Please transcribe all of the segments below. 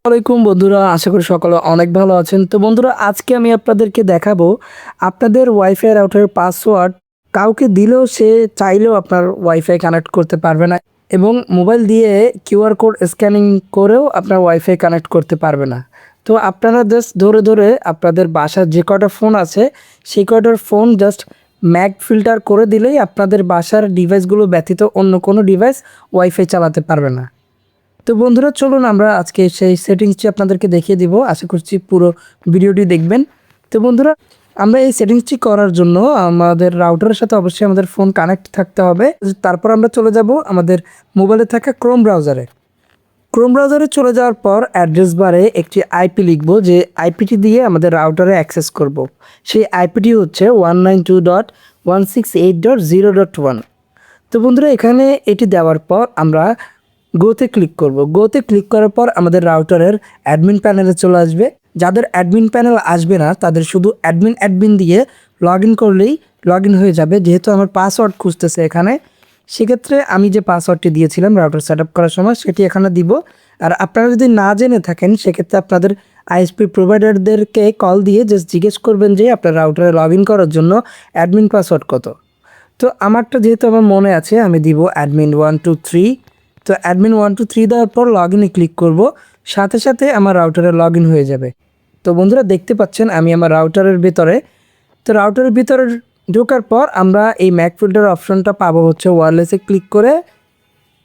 আসসালামাইকুম বন্ধুরা, আশা করি সকলে অনেক ভালো আছেন। তো বন্ধুরা, আজকে আমি আপনাদেরকে দেখাবো আপনাদের ওয়াইফাই রাউটারের পাসওয়ার্ড কাউকে দিলেও সে চাইলেও আপনার ওয়াইফাই কানেক্ট করতে পারবে না, এবং মোবাইল দিয়ে কিউআর কোড স্ক্যানিং করেও আপনার ওয়াইফাই কানেক্ট করতে পারবে না। তো আপনারা জাস্ট ধরে ধরে আপনাদের বাসার যে কয়টা ফোন আছে সেই কয়টার ফোন জাস্ট ম্যাক ফিল্টার করে দিলেই আপনাদের বাসার ডিভাইসগুলো ব্যতীত অন্য কোনো ডিভাইস ওয়াইফাই চালাতে পারবে না। তো বন্ধুরা, চলুন আমরা আজকে সেই সেটিংসটি আপনাদেরকে দেখিয়ে দিব। আশা করছি পুরো ভিডিওটি দেখবেন। তো বন্ধুরা, আমরা এই সেটিংসটি করার জন্য আমাদের রাউটারের সাথে অবশ্যই আমাদের ফোন কানেক্ট থাকতে হবে। তারপর আমরা চলে যাব আমাদের মোবাইলে থাকা ক্রোম ব্রাউজারে চলে যাওয়ার পর অ্যাড্রেস বারে একটি আইপি লিখব, যে আইপিটি দিয়ে আমাদের রাউটারে অ্যাক্সেস করব। সেই আইপিটি হচ্ছে 192.168.0.1। তো বন্ধুরা, এখানে এটি দেওয়ার পর আমরা গোতে ক্লিক করব। গোতে ক্লিক করার পর আমাদের রাউটারের অ্যাডমিন প্যানেলে চলে আসবে। যাদের অ্যাডমিন প্যানেল আসবে না তাদের শুধু অ্যাডমিন দিয়ে লগ ইন করলেই লগ ইন হয়ে যাবে। যেহেতু আমার পাসওয়ার্ড খুঁজতেছে এখানে, সেক্ষেত্রে আমি যে পাসওয়ার্ডটি দিয়েছিলাম রাউটার সেট আপ করার সময় সেটি এখানে দিব। আর আপনারা যদি না জেনে থাকেন সেক্ষেত্রে আপনাদের আইএসপি প্রোভাইডারদেরকে কল দিয়ে জাস্ট জিজ্ঞেস করবেন যে আপনার রাউটারে লগ ইন করার জন্য অ্যাডমিন পাসওয়ার্ড কত। তো আমারটা যেহেতু আমার মনে আছে, আমি দিব admin123। তো admin123 দেওয়ার পর লগ ইনে ক্লিক করব, সাথে সাথে আমার রাউটারে লগ ইন হয়ে যাবে। তো বন্ধুরা, দেখতে পাচ্ছেন আমি আমার রাউটারের ভিতরে। তো রাউটারের ভিতরে ঢোকার পর আমরা এই ম্যাক ফিল্টার অপশনটা পাবো হচ্ছে ওয়্যারলেসে ক্লিক করে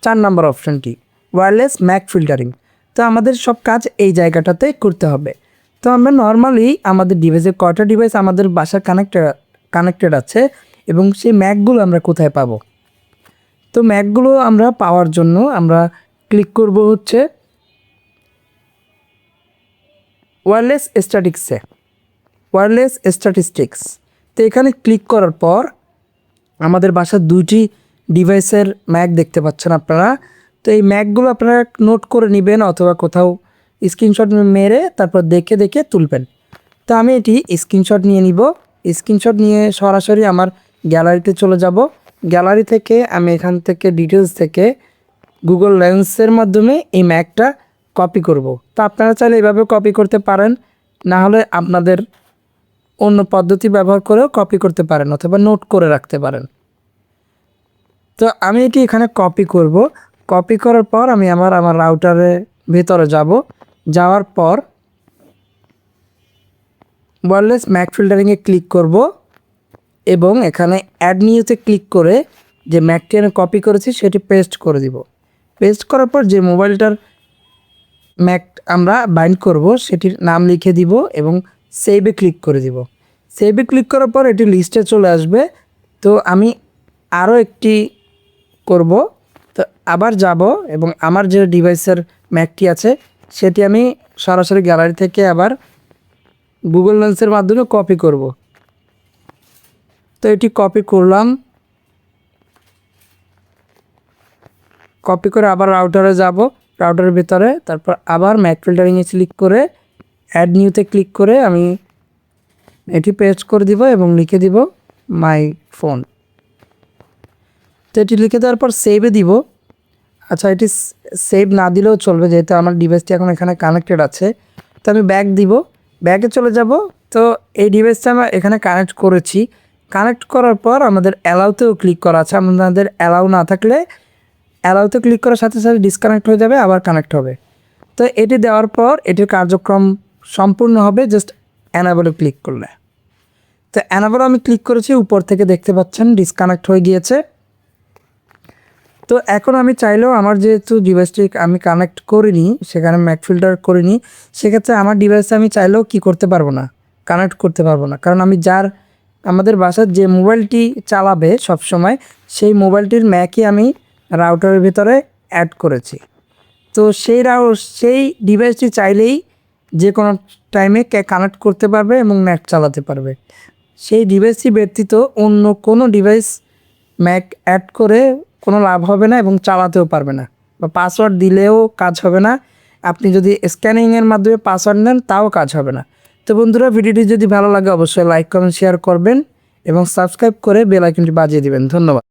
4 নম্বর অপশনটি, ওয়্যারলেস ম্যাক ফিল্টারিং। তো আমাদের সব কাজ এই জায়গাটাতে করতে হবে। তো আমরা নর্মালি আমাদের ডিভাইসে কয়টা ডিভাইস আমাদের বাসায় কানেক্টেড আছে এবং সেই ম্যাকগুলো আমরা কোথায় পাবো। তো ম্যাকগুলো আমরা পাওয়ার জন্য আমরা ক্লিক করব হচ্ছে ওয়্যারলেস স্ট্যাটিস্টিক্স। তো এখানে ক্লিক করার পর আমাদের বাসার 2টি ডিভাইসের ম্যাক দেখতে পাচ্ছেন আপনারা। তো এই ম্যাকগুলো আপনারা নোট করে নেবেন অথবা কোথাও স্ক্রিনশট মেরে তারপর দেখে দেখে তুলবেন। তো আমি এটি স্ক্রিনশট নিয়ে নিব। স্ক্রিনশট নিয়ে সরাসরি আমার গ্যালারিতে চলে যাব। গ্যালারি থেকে আমি এখান থেকে ডিটেলস থেকে গুগল লেন্সের মাধ্যমে এই ম্যাকটা কপি করব। তো আপনারা চাইলে এভাবে কপি করতে পারেন, না হলে আপনাদের অন্য পদ্ধতি ব্যবহার করেও কপি করতে পারেন অথবা নোট করে রাখতে পারেন। তো আমি এটি এখানে কপি করব। কপি করার পর আমি আমার রাউটারের ভেতরে যাব। যাওয়ার পর ওয়্যারলেস ম্যাক ফিল্টারিংয়ে ক্লিক করব এবং এখানে অ্যাড নিউতে ক্লিক করে যে ম্যাকটি আমি কপি করেছি সেটি পেস্ট করে দিব। পেস্ট করার পর যে মোবাইলটার ম্যাক আমরা বাইন্ড করব সেটির নাম লিখে দিব এবং সেভে ক্লিক করে দিব। সেভে ক্লিক করার পর এটি লিস্টে চলে আসবে। তো আমি আরও একটি করব। তো আবার যাব এবং আমার যে ডিভাইসের ম্যাকটি আছে সেটি আমি সরাসরি গ্যালারি থেকে আবার গুগল লেন্সের মাধ্যমে কপি করব। তো এটি কপি করলাম। কপি করে আবার রাউটারে যাব, রাউটারের ভিতরে, তারপর আবার ম্যাক ফিল্টারিংয়ে ক্লিক করে অ্যাড নিউতে ক্লিক করে আমি এটি পেস্ট করে দিব এবং লিখে দিব মাই ফোন। তো এটি লিখে দেওয়ার পর সেভে দিব। আচ্ছা, এটি সেভ না দিলেও চলবে যেহেতু আমার ডিভাইসটি এখন এখানে কানেক্টেড আছে। তো আমি ব্যাক দিব, ব্যাকে চলে যাব। তো এই ডিভাইসটা আমরা এখানে কানেক্ট করেছি। কানেক্ট করার পর আমাদের অ্যালাউতেও ক্লিক করা আছে। আমাদের অ্যালাউ না থাকলে অ্যালাউতে ক্লিক করার সাথে সাথে ডিসকানেক্ট হয়ে যাবে, আবার কানেক্ট হবে। তো এটি দেওয়ার পর এটির কার্যক্রম সম্পূর্ণ হবে জাস্ট অ্যানাবলে ক্লিক করলে। তো অ্যানাবলে আমি ক্লিক করেছি, উপর থেকে দেখতে পাচ্ছেন ডিসকানেক্ট হয়ে গিয়েছে। তো এখন আমি চাইলেও আমার যেহেতু ডিভাইসটি আমি কানেক্ট করিনি, সেখানে ম্যাক ফিল্টার করিনি, সেক্ষেত্রে আমার ডিভাইসে আমি চাইলেও কি করতে পারবো না, কানেক্ট করতে পারবো না। কারণ আমি আমাদের বাসার যে মোবাইলটি চালাবে সবসময় সেই মোবাইলটির ম্যাকই আমি রাউটারের ভিতরে অ্যাড করেছি। তো সেই ডিভাইসটি চাইলেই যে কোনো টাইমে কানেক্ট করতে পারবে এবং নেট চালাতে পারবে। সেই ডিভাইসটি ব্যতীত অন্য কোনো ডিভাইস ম্যাক অ্যাড করে কোনো লাভ হবে না এবং চালাতেও পারবে না, বা পাসওয়ার্ড দিলেও কাজ হবে না। আপনি যদি স্ক্যানিংয়ের মাধ্যমে পাসওয়ার্ড নেন তাও কাজ হবে না। তো বন্ধুরা, ভিডিওটি যদি ভালো লাগে অবশ্যই লাইক কমেন্ট শেয়ার করবেন এবং সাবস্ক্রাইব করে বেল আইকনটি বাজিয়ে দিবেন। ধন্যবাদ।